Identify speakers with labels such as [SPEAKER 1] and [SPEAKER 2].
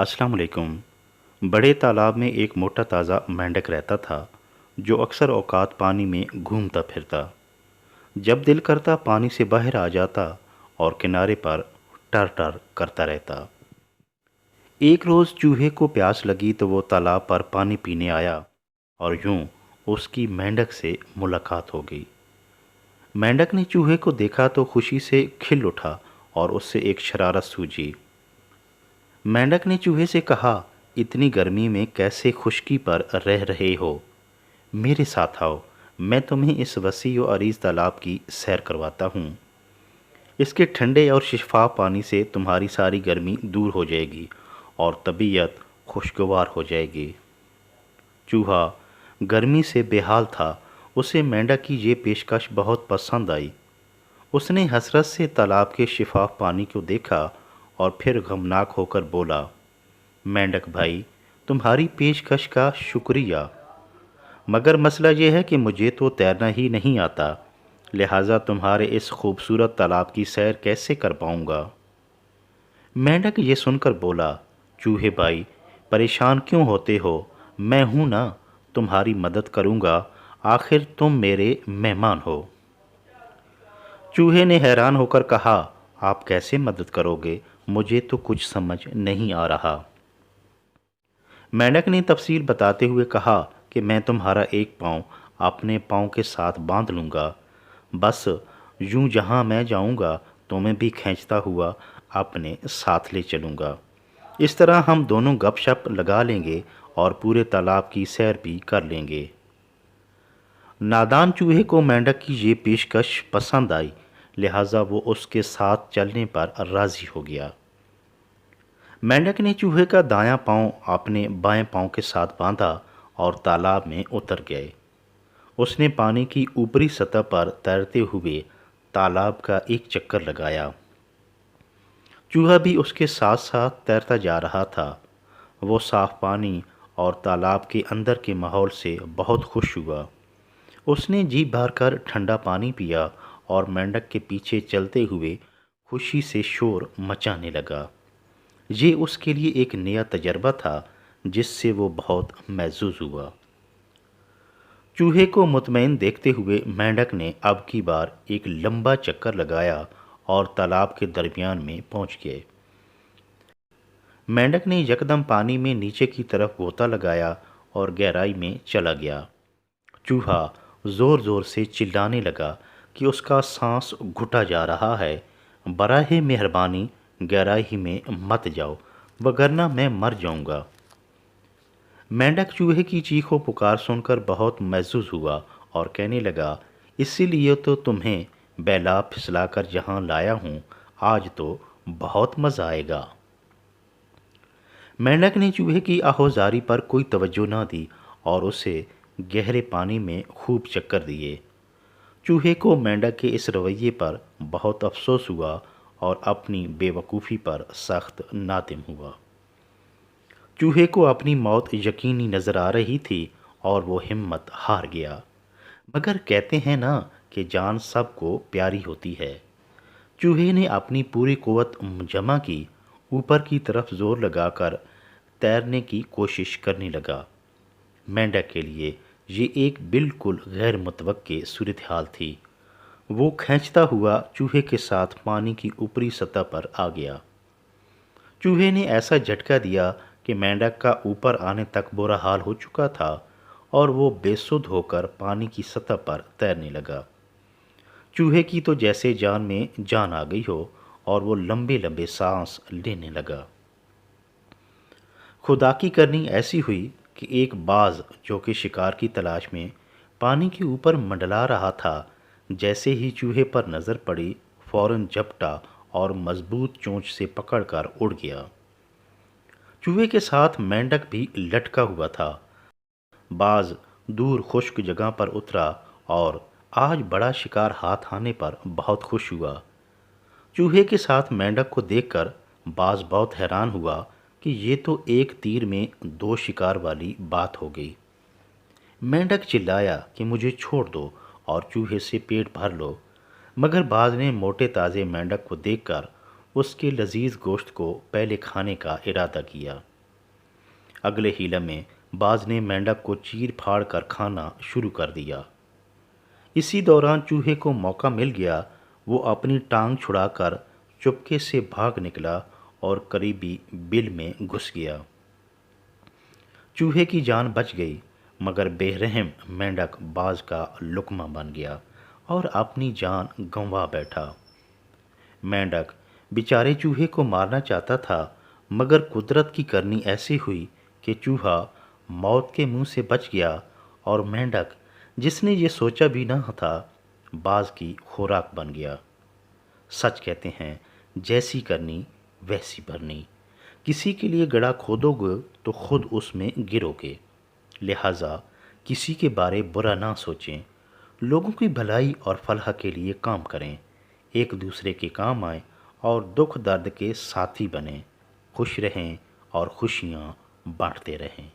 [SPEAKER 1] अस्सलाम वालेकुम। बड़े तालाब में एक मोटा ताज़ा मेंढक रहता था जो अक्सर औकात पानी में घूमता फिरता। जब दिल करता पानी से बाहर आ जाता और किनारे पर टर टर करता रहता। एक रोज़ चूहे को प्यास लगी तो वो तालाब पर पानी पीने आया और यूं उसकी मेंढक से मुलाकात हो गई। मेंढक ने चूहे को देखा तो खुशी से खिल उठा और उससे एक शरारत सूझी। मेंढक ने चूहे से कहा, इतनी गर्मी में कैसे खुश्की पर रह रहे हो? मेरे साथ आओ, मैं तुम्हें इस वसी और अरीज तालाब की सैर करवाता हूँ। इसके ठंडे और शिफाफ पानी से तुम्हारी सारी गर्मी दूर हो जाएगी और तबीयत खुशगवार हो जाएगी। चूहा गर्मी से बेहाल था। उसे मेंढक की ये पेशकश बहुत पसंद आई। उसने हसरत से तालाब के शिफाफ पानी को देखा और फिर गमनाक होकर बोला, मेंढक भाई, तुम्हारी पेशकश का शुक्रिया, मगर मसला यह है कि मुझे तो तैरना ही नहीं आता, लिहाजा तुम्हारे इस खूबसूरत तालाब की सैर कैसे कर पाऊंगा। मेंढक ये सुनकर बोला, चूहे भाई, परेशान क्यों होते हो? मैं हूं ना, तुम्हारी मदद करूंगा, आखिर तुम मेरे मेहमान हो। चूहे ने हैरान होकर कहा, आप कैसे मदद करोगे? मुझे तो कुछ समझ नहीं आ रहा। मेंढक ने तफसील बताते हुए कहा कि मैं तुम्हारा एक पाँव अपने पाँव के साथ बांध लूँगा। बस यूं जहाँ मैं जाऊँगा तुम्हें भी खींचता हुआ अपने साथ ले चलूँगा। इस तरह हम दोनों गपशप लगा लेंगे और पूरे तालाब की सैर भी कर लेंगे। नादान चूहे को मेंढक की ये पेशकश पसंद आई, लिहाजा वो उसके साथ चलने पर राज़ी हो गया। मेंढक ने चूहे का दायां पांव अपने बाएं पांव के साथ बांधा और तालाब में उतर गए। उसने पानी की ऊपरी सतह पर तैरते हुए तालाब का एक चक्कर लगाया। चूहा भी उसके साथ साथ तैरता जा रहा था। वो साफ पानी और तालाब के अंदर के माहौल से बहुत खुश हुआ। उसने जी भर कर ठंडा पानी पिया और मेंढक के पीछे चलते हुए खुशी से शोर मचाने लगा। ये उसके लिए एक नया तजर्बा था जिससे वो बहुत महजूज हुआ। चूहे को मुतमईन देखते हुए मेंढक ने अब की बार एक लंबा चक्कर लगाया और तालाब के दरमियान में पहुंच गए। मेंढक ने यकदम पानी में नीचे की तरफ गोता लगाया और गहराई में चला गया। चूहा जोर जोर से चिल्लाने लगा कि उसका सांस घुटा जा रहा है। बराहे मेहरबानी गहराई में मत जाओ, वगरना मैं मर जाऊंगा। मेंढक चूहे की चीखों पुकार सुनकर बहुत महजूज हुआ और कहने लगा, इसीलिए तो तुम्हें बैला फिसलाकर यहाँ लाया हूँ, आज तो बहुत मज़ा आएगा। मेंढक ने चूहे की आहोजारी पर कोई तवज्जो न दी और उसे गहरे पानी में खूब चक्कर दिए। चूहे को मेंढक के इस रवैये पर बहुत अफसोस हुआ और अपनी बेवकूफ़ी पर सख्त नादिम हुआ। चूहे को अपनी मौत यकीनी नज़र आ रही थी और वो हिम्मत हार गया। मगर कहते हैं ना कि जान सबको प्यारी होती है। चूहे ने अपनी पूरी कुव्वत जमा की, ऊपर की तरफ जोर लगाकर तैरने की कोशिश करने लगा। मेंढक के लिए ये एक बिल्कुल गैर मुतवक्के सूरत हाल थी। वो खींचता हुआ चूहे के साथ पानी की ऊपरी सतह पर आ गया। चूहे ने ऐसा झटका दिया कि मेंढक का ऊपर आने तक बुरा हाल हो चुका था और वो बेसुध होकर पानी की सतह पर तैरने लगा। चूहे की तो जैसे जान में जान आ गई हो और वो लंबे लंबे सांस लेने लगा। खुदा की करनी ऐसी हुई कि एक बाज जो कि शिकार की तलाश में पानी के ऊपर मंडला रहा था, जैसे ही चूहे पर नज़र पड़ी फौरन झपटा और मजबूत चोंच से पकड़कर उड़ गया। चूहे के साथ मेंढक भी लटका हुआ था। बाज दूर खुश्क जगह पर उतरा और आज बड़ा शिकार हाथ आने पर बहुत खुश हुआ। चूहे के साथ मेंढक को देखकर बाज बहुत हैरान हुआ कि ये तो एक तीर में दो शिकार वाली बात हो गई। मेंढक चिल्लाया कि मुझे छोड़ दो और चूहे से पेट भर लो, मगर बाज ने मोटे ताज़े मेंढक को देखकर उसके लजीज गोश्त को पहले खाने का इरादा किया। اگلے ہی لمحے باز نے مینڈک کو چیر پھاڑ کر کھانا شروع کر دیا۔ اسی دوران چوہے کو موقع مل گیا، وہ اپنی ٹانگ چھڑا کر چپکے سے بھاگ نکلا اور قریبی بل میں گھس گیا۔ چوہے کی جان بچ گئی، مگر بے رحم مینڈک باز کا لقمہ بن گیا اور اپنی جان گنوا بیٹھا۔ مینڈک بیچارے چوہے کو مارنا چاہتا تھا، مگر قدرت کی کرنی ایسی ہوئی کہ چوہا موت کے منہ سے بچ گیا اور مینڈک، جس نے یہ سوچا بھی نہ تھا، باز کی خوراک بن گیا۔ سچ کہتے ہیں، جیسی کرنی ویسی بھرنی۔ کسی کے لیے گڑھا کھودو گے تو خود اس میں گرو گے، لہٰذا کسی کے بارے برا نہ سوچیں، لوگوں کی بھلائی اور فلاح کے لیے کام کریں، ایک دوسرے کے کام آئیں اور دکھ درد کے ساتھی بنیں، خوش رہیں اور خوشیاں بانٹتے رہیں۔